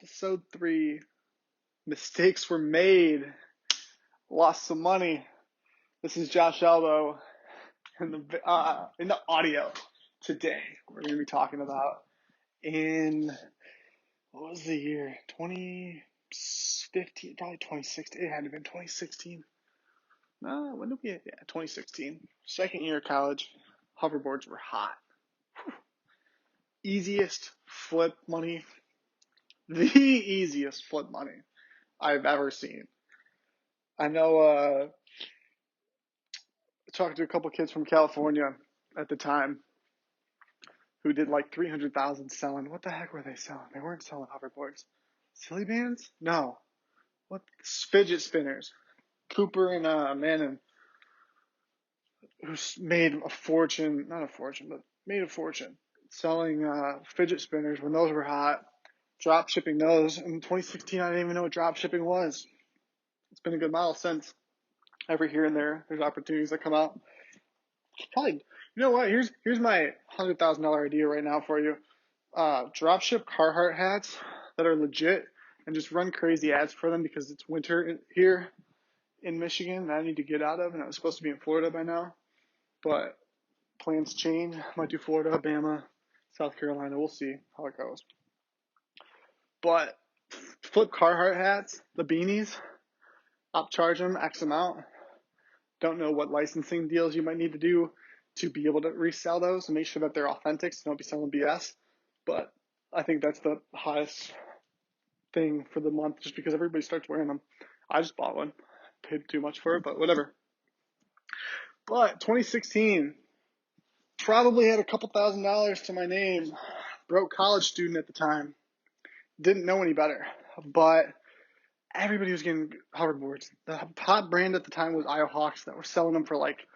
Episode 3. Mistakes were made. Lost some money. This is Josh Elbow in the audio today. We're going to be talking about what was the year? 2015, probably 2016. It had to have been 2016. No, when did we? Yeah, 2016. Second year of college. Hoverboards were hot. Whew. Easiest flip money. The easiest flip money I've ever seen. I know, I talked to a couple kids from California at the time who did like 300,000 selling. What the heck were they selling? They weren't selling hoverboards. Silly bands? No. What? Fidget spinners. Cooper and Mannon, who made a fortune, not a fortune, but made a fortune selling fidget spinners when those were hot, drop shipping those. In 2016, I didn't even know what drop shipping was. It's been a good while since. Every here and there's opportunities that come out. Probably, you know what? Here's my $100,000 idea right now for you. Dropship Carhartt hats that are legit, and just run crazy ads for them because it's winter here in Michigan that I need to get out of, and I was supposed to be in Florida by now, but plans change. Might do Florida, Bama, South Carolina. We'll see how it goes. But flip Carhartt hats, the beanies, upcharge them X amount. Don't know what licensing deals you might need to do to be able to resell those and make sure that they're authentic so don't be selling BS. But I think that's the highest thing for the month just because everybody starts wearing them. I just bought one. Paid too much for it, but whatever. But 2016, probably had a couple $1,000s to my name. Broke college student at the time. Didn't know any better. But everybody was getting hoverboards. The hot brand at the time was Iowa Hawks that were selling them for like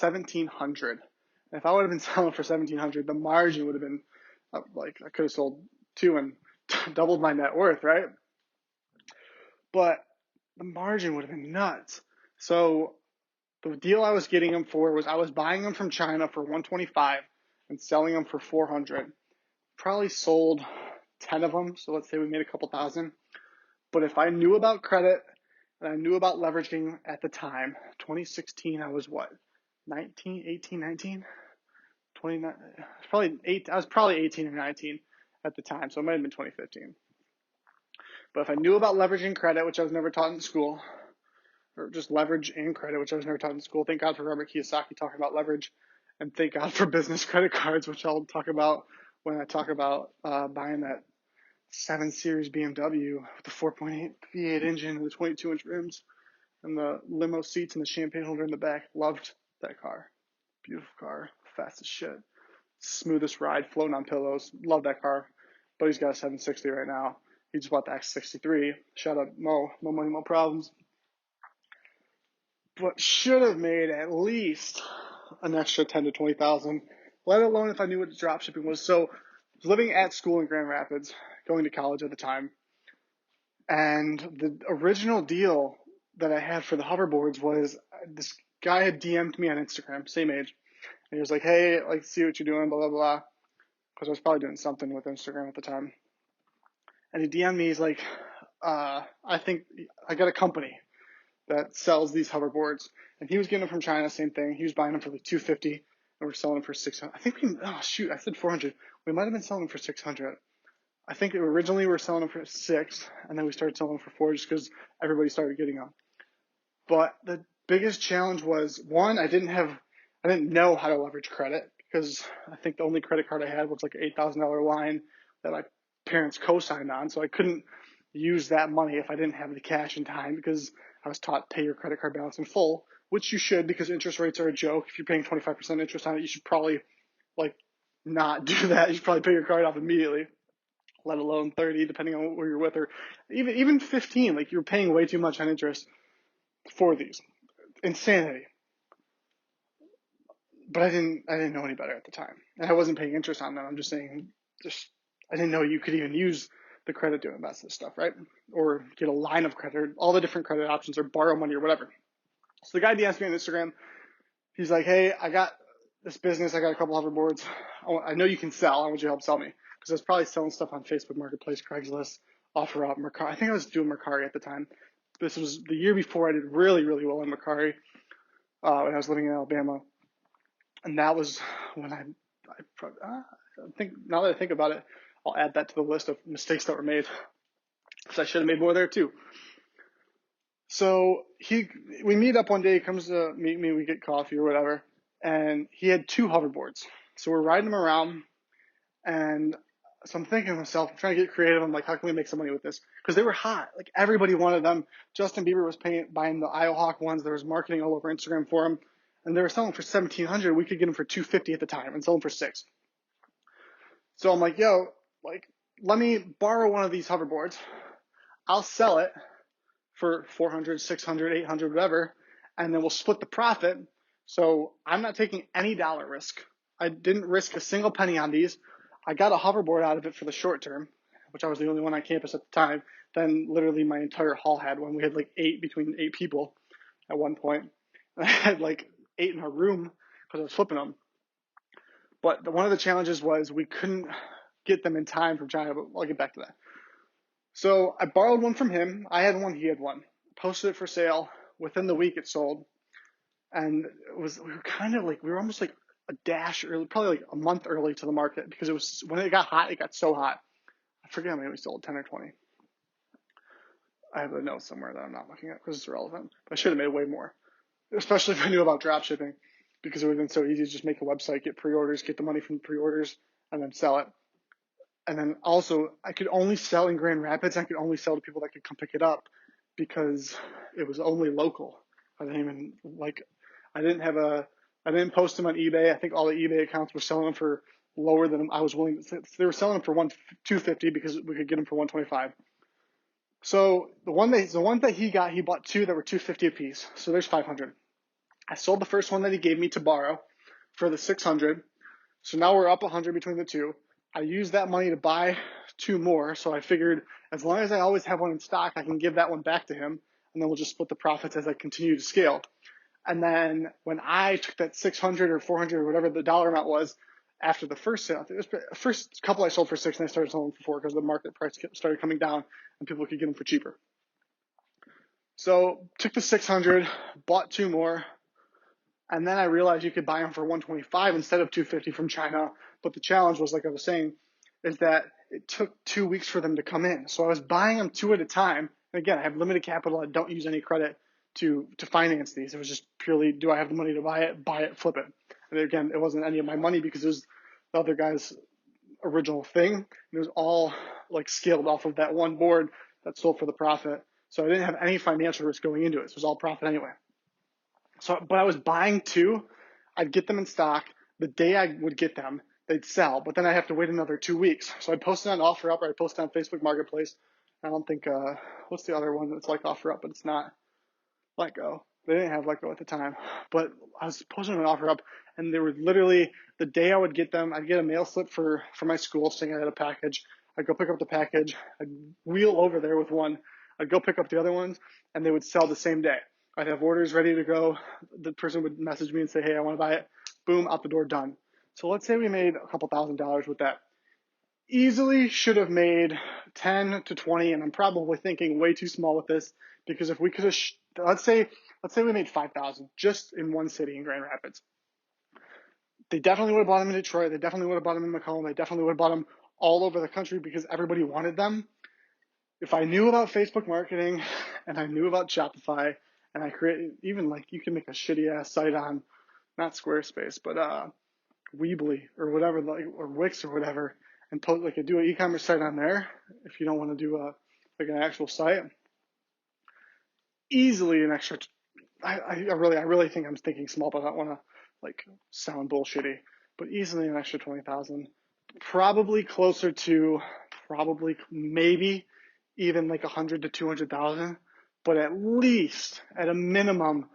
$1,700. And if I would have been selling for $1,700, the margin would have been like I could have sold 2 and doubled my net worth, right? But the margin would have been nuts. So the deal I was getting them for was I was buying them from China for $125 and selling them for $400. Probably sold 10 of them, so let's say we made a couple thousand. But if I knew about credit and I knew about leveraging at the time, 2016, I was what? 19? 29? I was probably 18 or 19 at the time, so it might have been 2015. But if I knew about leveraging credit, which I was never taught in school, or just leverage and credit, which I was never taught in school, thank God for Robert Kiyosaki talking about leverage, and thank God for business credit cards, which I'll talk about when I talk about buying that 7 Series BMW with the 4.8 V8 engine and the 22-inch rims and the limo seats and the champagne holder in the back. Loved that car. Beautiful car. Fast as shit. Smoothest ride, floating on pillows. Love that car. But he's got a 760 right now. He just bought the X63. Shout out Mo. No money, no problems. But should have made at least an extra 10 to 20,000, let alone if I knew what drop shipping was. So I was living at school in Grand Rapids, going to college at the time. And the original deal that I had for the hoverboards was this guy had DM'd me on Instagram, same age. And he was like, hey, I like to see what you're doing, blah, blah, blah. Because I was probably doing something with Instagram at the time. And he DM'd me, he's like, I think I got a company that sells these hoverboards. And he was getting them from China, same thing. He was buying them for like $250 and we're selling them for $600. I think I said $400. We might have been selling them for $600. I think originally we were selling them for $600 and then we started selling them for $400 just because everybody started getting them. But the biggest challenge was, one, I didn't know how to leverage credit because I think the only credit card I had was like an $8,000 line that my parents co-signed on. So I couldn't use that money if I didn't have the cash in time because I was taught pay your credit card balance in full, which you should because interest rates are a joke. If you're paying 25% interest on it, you should probably not do that. You should probably pay your card off immediately, let alone 30, depending on where you're with, or even 15. Like you're paying way too much on interest for these. Insanity. But I didn't know any better at the time. And I wasn't paying interest on them. I'm just saying, I didn't know you could even use the credit to invest this stuff, right? Or get a line of credit, or all the different credit options, or borrow money or whatever. So the guy DMs me on Instagram. He's like, hey, I got this business. I got a couple hoverboards. I know you can sell. I want you to help sell me. Because I was probably selling stuff on Facebook Marketplace, Craigslist, OfferUp, Mercari. I think I was doing Mercari at the time. This was the year before I did really, really well in Mercari when I was living in Alabama. And that was when I think, now that I think about it, I'll add that to the list of mistakes that were made. Because I should have made more there too. So we meet up one day, he comes to meet me, we get coffee or whatever, and he had 2 hoverboards. So we're riding them around, and so I'm thinking to myself, I'm trying to get creative. I'm like, how can we make some money with this? Because they were hot. Like, everybody wanted them. Justin Bieber was buying the Iohawk ones. There was marketing all over Instagram for them, and they were selling for $1,700. We could get them for $250 at the time and sell them for $6. So I'm like, yo, like, let me borrow one of these hoverboards. I'll sell it for $400, $600, $800, whatever, and then we'll split the profit. So I'm not taking any dollar risk. I didn't risk a single penny on these. I got a hoverboard out of it for the short term, which I was the only one on campus at the time. Then literally my entire hall had one. We had like between 8 people at one point. I had like 8 in our room because I was flipping them. But one of the challenges was we couldn't get them in time from China, but I'll get back to that. So I borrowed one from him. I had one, he had one. Posted it for sale. Within the week it sold. And we were almost like a dash early, probably like a month early to the market, because it was, when it got hot, it got so hot. I forget how many we sold, 10 or 20. I have a note somewhere that I'm not looking at because it's irrelevant. But I should have made way more, especially if I knew about drop shipping, because it would have been so easy to just make a website, get pre-orders, get the money from pre-orders, and then sell it. And then also, I could only sell in Grand Rapids. I could only sell to people that could come pick it up because it was only local. I didn't post them on eBay. I think all the eBay accounts were selling them for lower than I was willing to. They were selling them for $250 because we could get them for $125. So the one that he bought 2 that were $250 a piece. So there's $500. I sold the first one that he gave me to borrow for the $600. So now we're up $100 between the 2. I used that money to buy 2 more. So I figured as long as I always have one in stock, I can give that one back to him, and then we'll just split the profits as I continue to scale. And then when I took that 600 or 400 or whatever the dollar amount was after the first sale, the first couple I sold for 6 and I started selling for 4 because the market price started coming down and people could get them for cheaper. So took the 600, bought 2 more. And then I realized you could buy them for $125 instead of $250 from China. But the challenge was, like I was saying, is that it took 2 weeks for them to come in. So I was buying them 2 at a time. And again, I have limited capital. I don't use any credit to finance these. It was just purely, do I have the money to buy it, flip it. And again, it wasn't any of my money because it was the other guy's original thing. It was all like scaled off of that one board that sold for the profit. So I didn't have any financial risk going into it. So it was all profit anyway. But I was buying 2. I'd get them in stock. The day I would get them, they'd sell. But then I'd have to wait another 2 weeks. So I'd post it on OfferUp, or I'd post it on Facebook Marketplace. I don't think, what's the other one that's like OfferUp, but it's not LetGo. They didn't have LetGo at the time. But I was posting on OfferUp, and they were literally, the day I would get them, I'd get a mail slip for my school saying I had a package. I'd go pick up the package. I'd wheel over there with one. I'd go pick up the other ones, and they would sell the same day. I'd have orders ready to go. The person would message me and say, hey, I want to buy it. Boom, out the door, done. So let's say we made a couple $1,000s with that. Easily should have made 10 to 20, and I'm probably thinking way too small with this, because if we could have, let's say we made 5,000 just in one city in Grand Rapids. They definitely would have bought them in Detroit. They definitely would have bought them in Macomb. They definitely would have bought them all over the country because everybody wanted them. If I knew about Facebook marketing and I knew about Shopify, and I created, even like you can make a shitty ass site on, not Squarespace, but Weebly or whatever, like, or Wix or whatever, and post, like, do an e-commerce site on there. If you don't want to do like an actual site, easily an extra. I really think I'm thinking small, but I don't want to like sound bullshitty. But easily an extra 20,000, probably closer to maybe even like 100 to 200,000. But at least, at a minimum,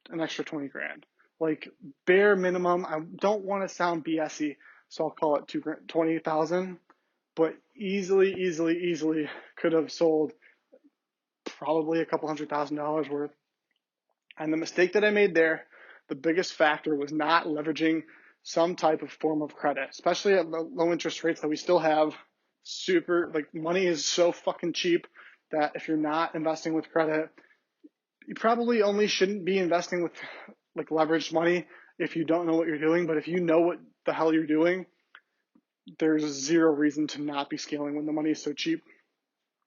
an extra 20 grand. Like, bare minimum. I don't want to sound BS-y, so I'll call it 20,000. But easily could have sold probably a couple $100,000 worth. And the mistake that I made there, the biggest factor was not leveraging some type of form of credit, especially at low interest rates that we still have, super, like, money is so fucking cheap that if you're not investing with credit, you probably only shouldn't be investing with like leveraged money if you don't know what you're doing. But if you know what the hell you're doing, there's zero reason to not be scaling when the money is so cheap.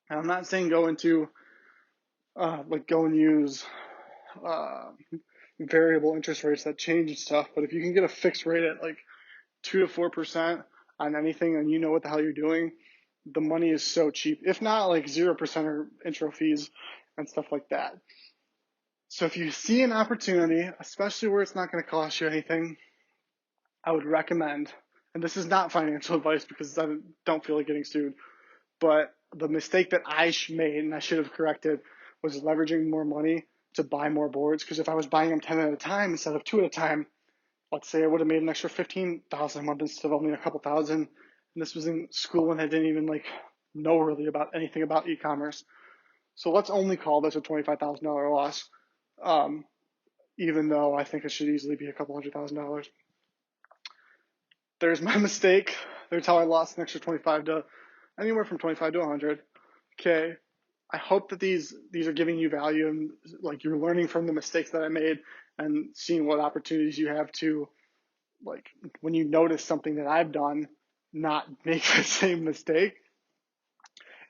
And I'm not saying go into like go and use uh, variable interest rates that change and stuff. But if you can get a fixed rate at like 2 to 4% on anything, and you know what the hell you're doing, the money is so cheap. If not like 0% or intro fees and stuff like that. So if you see an opportunity, especially where it's not going to cost you anything, I would recommend, and this is not financial advice because I don't feel like getting sued, but the mistake that I made and I should have corrected was leveraging more money to buy more boards. Because if I was buying them 10 at a time instead of 2 at a time, let's say I would have made an extra 15,000 a month instead of only a couple thousand. And this was in school and I didn't even like know really about anything about e-commerce. So let's only call this a $25,000 loss, even though I think it should easily be a couple $100,000. There's my mistake. There's how I lost an extra 25 to anywhere from 25 to 100. Okay. I hope that these are giving you value and like you're learning from the mistakes that I made and seeing what opportunities you have to, like, when you notice something that I've done, not make the same mistake.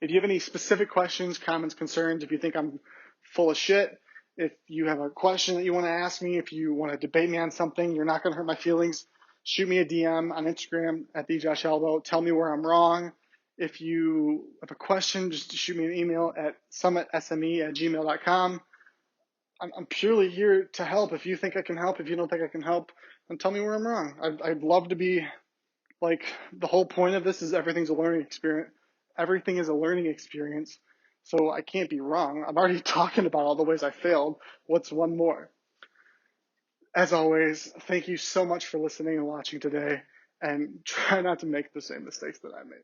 If you have any specific questions, comments, concerns, if you think I'm full of shit, if you have a question that you want to ask me, if you want to debate me on something, you're not going to hurt my feelings, shoot me a DM on Instagram at TheJoshAldo. Tell me where I'm wrong. If you have a question, just shoot me an email at summitsme@gmail.com. I'm purely here to help. If you think I can help, if you don't think I can help, then tell me where I'm wrong. I'd love to be, like, the whole point of this is everything's a learning experience. Everything is a learning experience. So I can't be wrong. I'm already talking about all the ways I failed. What's one more? As always, thank you so much for listening and watching today, and try not to make the same mistakes that I made.